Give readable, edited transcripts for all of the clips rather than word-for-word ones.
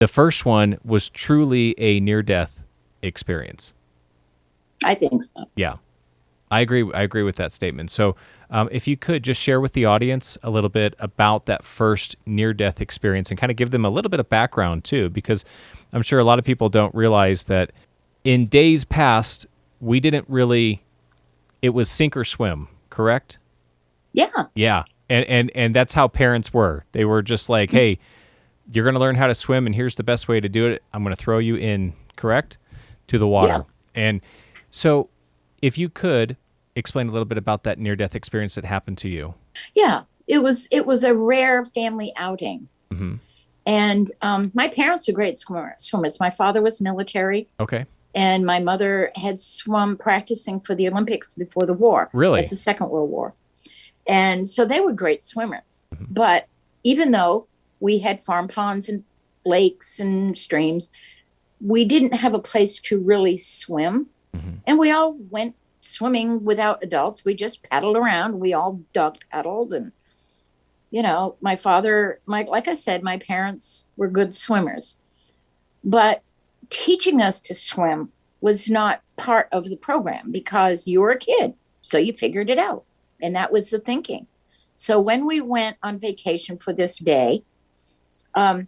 The first one was truly a near-death experience. I think so. Yeah, I agree. I agree with that statement. So, if you could just share with the audience a little bit about that first near-death experience and kind of give them a little bit of background too, because I'm sure a lot of people don't realize that in days past, we didn't really, it was sink or swim, correct? Yeah. Yeah. And that's how parents were. They were just like, hey, you're going to learn how to swim, and here's the best way to do it. I'm going to throw you in, correct, to the Yeah. water. And so if you could explain a little bit about that near-death experience that happened to you. Yeah. It was a rare family outing. Mm-hmm. And my parents were great swimmers. My father was military, Okay. and my mother had swum practicing for the Olympics before the war. Really? That's the Second World War. And so they were great swimmers. Mm-hmm. But even though we had farm ponds and lakes and streams, we didn't have a place to really swim. Mm-hmm. And we all went swimming without adults. We just paddled around. We all dog paddled. And, my father, like I said, my parents were good swimmers. But teaching us to swim was not part of the program because you were a kid. So you figured it out. And that was the thinking. So when we went on vacation for this day, part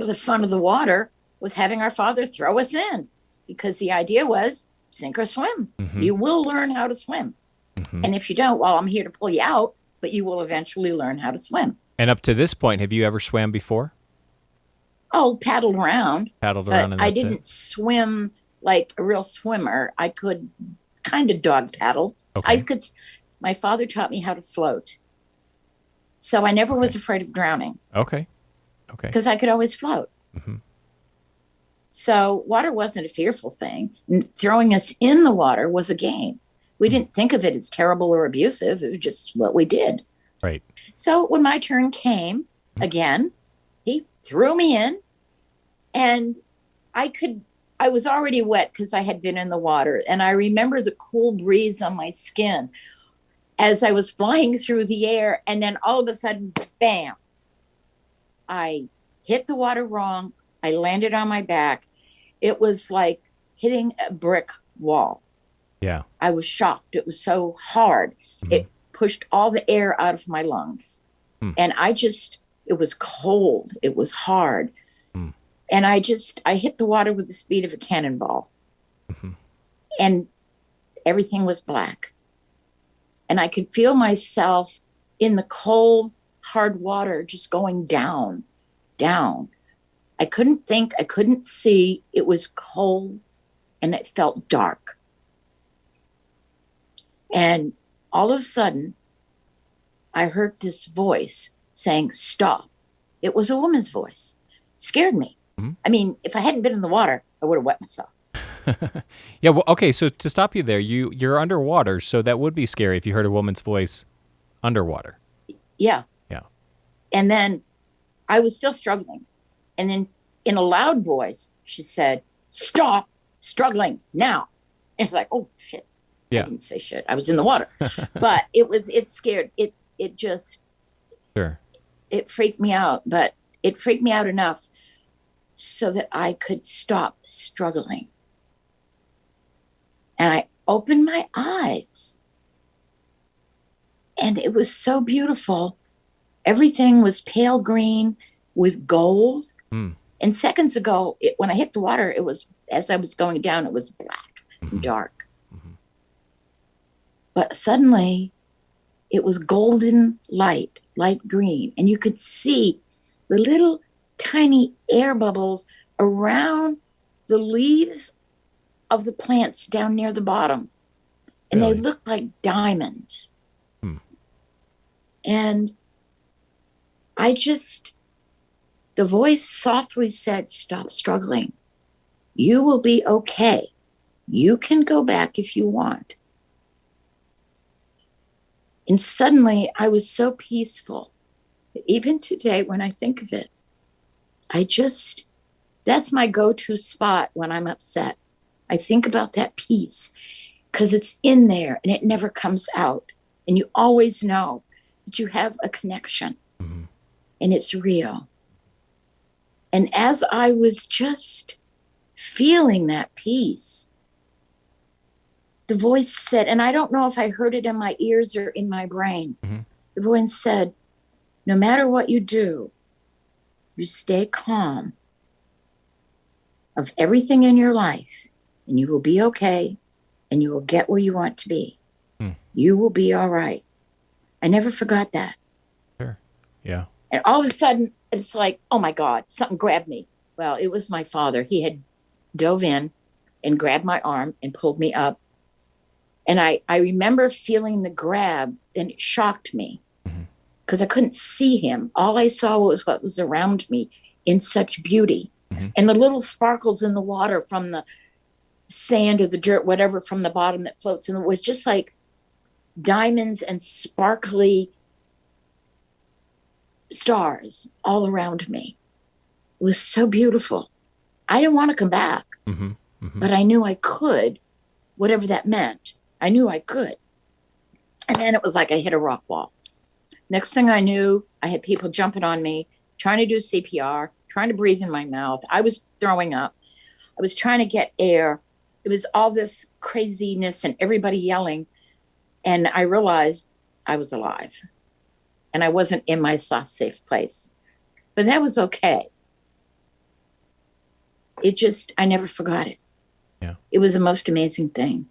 of the fun of the water was having our father throw us in, because the idea was sink or swim. Mm-hmm. You will learn how to swim. Mm-hmm. And if you don't, well, I'm here to pull you out, but you will eventually learn how to swim. And up to this point, have you ever swam before? Oh, paddled around. Paddled But around and I that's didn't it? swim like a real swimmer. I could kind of dog paddle. Okay. My father taught me how to float. So I never was afraid of drowning Okay. because I could always float. Mm-hmm. So water wasn't a fearful thing. Throwing us in the water was a game. We didn't think of it as terrible or abusive. It was just what we did. Right. So when my turn came again, he threw me in, and I was already wet because I had been in the water. And I remember the cool breeze on my skin as I was flying through the air. And then all of a sudden, bam, I hit the water wrong. I landed on my back. It was like hitting a brick wall. Yeah. I was shocked. It was so hard. Mm-hmm. It pushed all the air out of my lungs. And it was cold. It was hard. And I hit the water with the speed of a cannonball. Mm-hmm. And everything was black. And I could feel myself in the cold, hard water just going down, down. I couldn't think. I couldn't see. It was cold and it felt dark. And all of a sudden, I heard this voice saying, "Stop." It was a woman's voice. It scared me. Mm-hmm. I mean, if I hadn't been in the water, I would have wet myself. Yeah. Well, okay. So to stop you there, you're underwater, so that would be scary if you heard a woman's voice underwater. Yeah. Yeah. And then I was still struggling. And then in a loud voice, she said, "Stop struggling now." And it's like, oh, shit. Yeah. I didn't say shit. I was in the water. But it scared. It just, Sure. it freaked me out. But it freaked me out enough so that I could stop struggling. And I opened my eyes. And it was so beautiful. Everything was pale green with gold. And seconds ago, when I hit the water, it was, as I was going down, it was black and dark. But suddenly, it was golden light green. And you could see the little tiny air bubbles around the leaves of the plants down near the bottom. And Really? they looked like diamonds. And the voice softly said, "Stop struggling. You will be okay. You can go back if you want." And suddenly I was so peaceful that even today, when I think of it, that's my go-to spot when I'm upset. I think about that peace because it's in there and it never comes out. And you always know that you have a connection and it's real. And as I was just feeling that peace, the voice said, and I don't know if I heard it in my ears or in my brain, the voice said, no matter what you do, you stay calm of everything in your life, and you will be okay, and you will get where you want to be. You will be all right. I never forgot that. Sure. Yeah. And all of a sudden, it's like, oh my God, something grabbed me. Well, it was my father. He had dove in and grabbed my arm and pulled me up. And I remember feeling the grab, and it shocked me because I couldn't see him. All I saw was what was around me in such beauty. And the little sparkles in the water from the sand or the dirt, whatever from the bottom that floats in, it was just like diamonds and sparkly stars all around me. It was so beautiful. I didn't want to come back, but I knew I could, whatever that meant. I knew I could. And then it was like I hit a rock wall. Next thing I knew, I had people jumping on me, trying to do CPR, trying to breathe in my mouth. I was throwing up. I was trying to get air. It was all this craziness and everybody yelling. And I realized I was alive and I wasn't in my soft, safe place. But that was okay. I never forgot it. Yeah. It was the most amazing thing.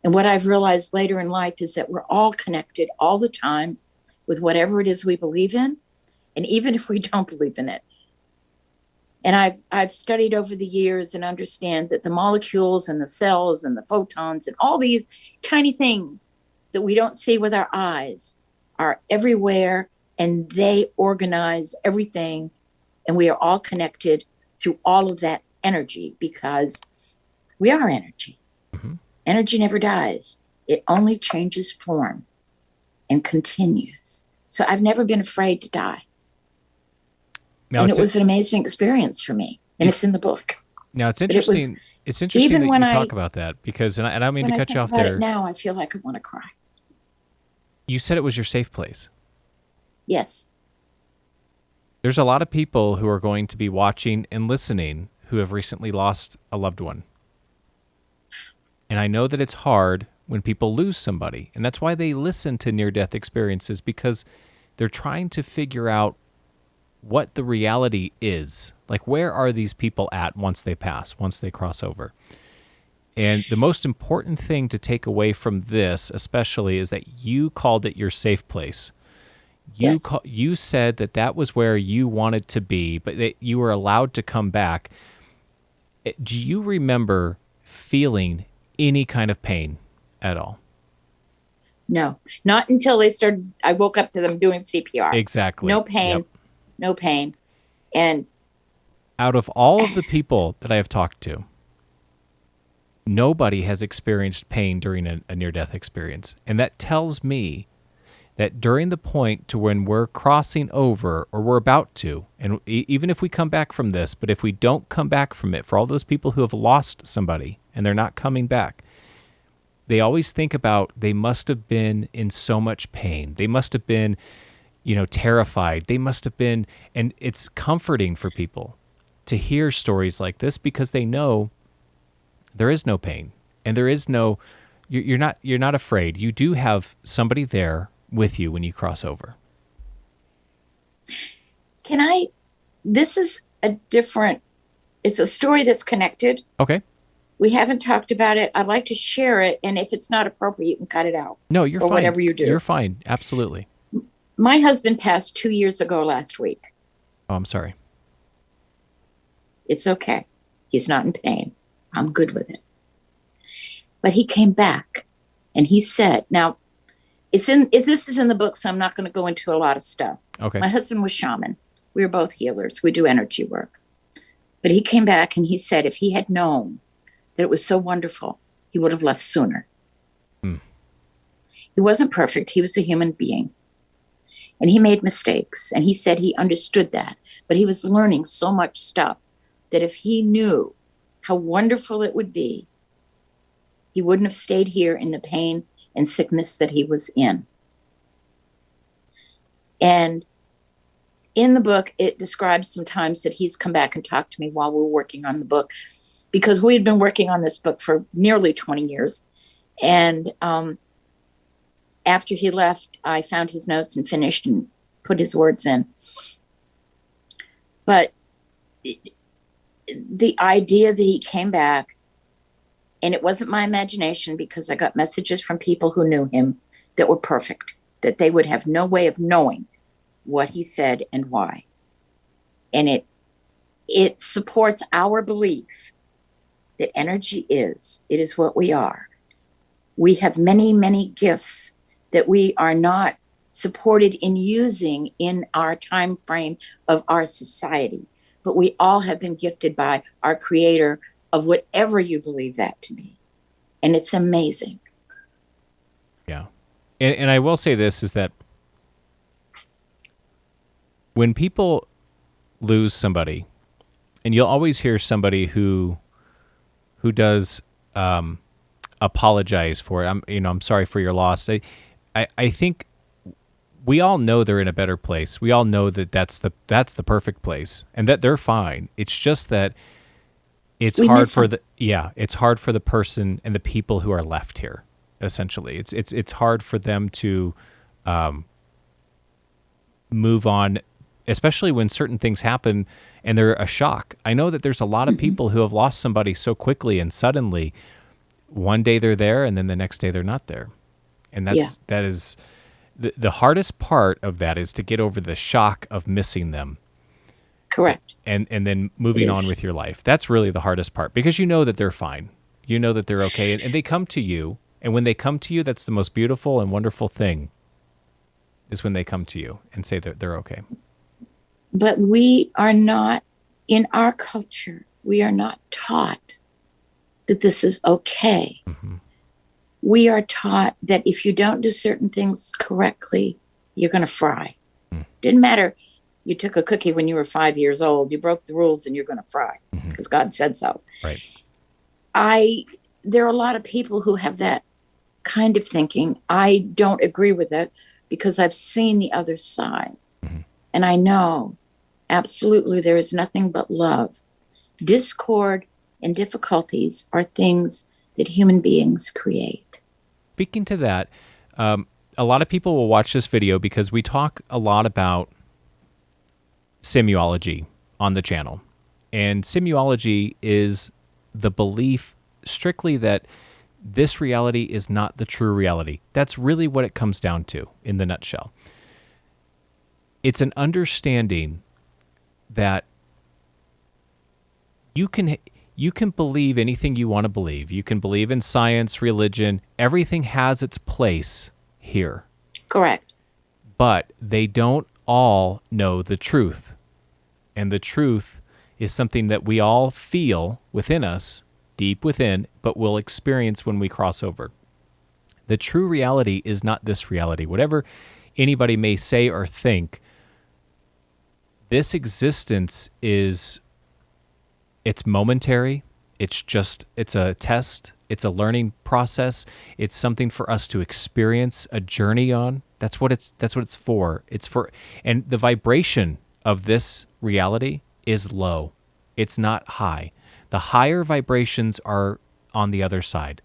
And what I've realized later in life is that we're all connected all the time with whatever it is we believe in. And even if we don't believe in it. And I've studied over the years and understand that the molecules and the cells and the photons and all these tiny things that we don't see with our eyes are everywhere, and they organize everything. And we are all connected through all of that energy because we are energy. Energy never dies. It only changes form and continues. So I've never been afraid to die. Now, and it was an amazing experience for me. And it's in the book. Now, it's interesting. It's interesting that you talk about that because, and I don't mean to cut you off there. Now I feel like I want to cry. You said it was your safe place. Yes. There's a lot of people who are going to be watching and listening who have recently lost a loved one. And I know that it's hard when people lose somebody. And that's why they listen to near-death experiences, because they're trying to figure out what the reality is. Like, where are these people at once they pass, once they cross over? And the most important thing to take away from this, especially, is that you called it your safe place. You said that that was where you wanted to be, but that you were allowed to come back. Do you remember feeling any kind of pain at all? No, not until they started. I woke up to them doing CPR. Exactly. No pain. Yep. No pain. And out of all of the people that I have talked to, nobody has experienced pain during a near-death experience. And that tells me that during the point to when we're crossing over, or we're about to, and even if we come back from this, but if we don't come back from it, for all those people who have lost somebody and they're not coming back, they always think about they must have been in so much pain. They must have been, terrified. They must have been, and it's comforting for people to hear stories like this because they know there is no pain and there is no, you're not afraid. You do have somebody there with you when you cross over. This is it's a story that's connected. Okay. We haven't talked about it. I'd like to share it. And if it's not appropriate, you can cut it out. No, you're fine. Whatever you do. You're fine. Absolutely. My husband passed 2 years ago last week. Oh, I'm sorry. It's okay. He's not in pain. I'm good with it. But he came back and he said, now this is in the book, so I'm not going to go into a lot of stuff. Okay. My husband was shaman. We were both healers. We do energy work. But he came back and he said if he had known that it was so wonderful, he would have left sooner. He wasn't perfect. He was a human being. And he made mistakes. And he said he understood that. But he was learning so much stuff that if he knew how wonderful it would be, he wouldn't have stayed here in the pain and sickness that he was in. And in the book, it describes some times that he's come back and talked to me while we were working on the book, because we had been working on this book for nearly 20 years. And after he left, I found his notes and finished and put his words in. But the idea that he came back, and it wasn't my imagination, because I got messages from people who knew him that were perfect, that they would have no way of knowing what he said and why. And it supports our belief that energy is what we are. We have many, many gifts that we are not supported in using in our time frame of our society. But we all have been gifted by our creator, of whatever you believe that to be. And it's amazing. Yeah. And I will say this, is that when people lose somebody, and you'll always hear somebody who does apologize for it. I'm sorry for your loss. I think we all know they're in a better place. We all know that that's the perfect place, and that they're fine. It's just that it's hard for it's hard for the person and the people who are left here. Essentially, it's hard for them to move on, especially when certain things happen and they're a shock. I know that there's a lot of people who have lost somebody so quickly and suddenly. One day they're there, and then the next day they're not there, and that is the hardest part of that, is to get over the shock of missing them. Correct. And then moving on with your life. That's really the hardest part, because you know that they're fine. You know that they're okay, and they come to you. And when they come to you, that's the most beautiful and wonderful thing, is when they come to you and say that they're okay. But we are not, in our culture, we are not taught that this is okay. Mm-hmm. We are taught that if you don't do certain things correctly, you're going to fry. Didn't matter. You took a cookie when you were 5 years old. You broke the rules, and you're going to fry, because God said so. Right. There are a lot of people who have that kind of thinking. I don't agree with it, because I've seen the other side. Mm-hmm. And I know absolutely there is nothing but love. Discord and difficulties are things that human beings create. Speaking to that, a lot of people will watch this video because we talk a lot about Simuology on the channel. And Simuology is the belief strictly that this reality is not the true reality. That's really what it comes down to in the nutshell. It's an understanding that you can believe anything you want to believe. You can believe in science, religion. Everything has its place here. Correct. But they don't all know the truth. And the truth is something that we all feel within us, deep within, but will experience when we cross over. The true reality is not this reality. Whatever anybody may say or think, this existence it's momentary. It's a test. It's a learning process. It's something for us to experience a journey on. That's what it's for. And the vibration of this reality is low. It's not high. The higher vibrations are on the other side.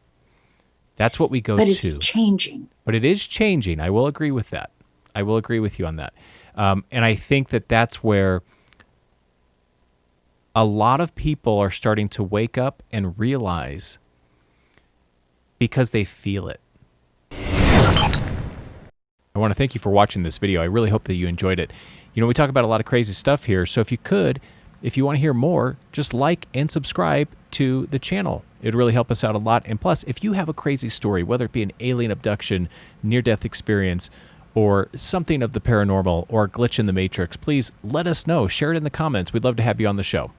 That's what we go to. But it's changing. But it is changing. I will agree with that. I will agree with you on that. And I think that that's where a lot of people are starting to wake up and realize, because they feel it. I want to thank you for watching this video. I really hope that you enjoyed it. We talk about a lot of crazy stuff here. So if you want to hear more, just like and subscribe to the channel. It would really help us out a lot. And plus, if you have a crazy story, whether it be an alien abduction, near-death experience, or something of the paranormal, or a glitch in the matrix, please let us know. Share it in the comments. We'd love to have you on the show.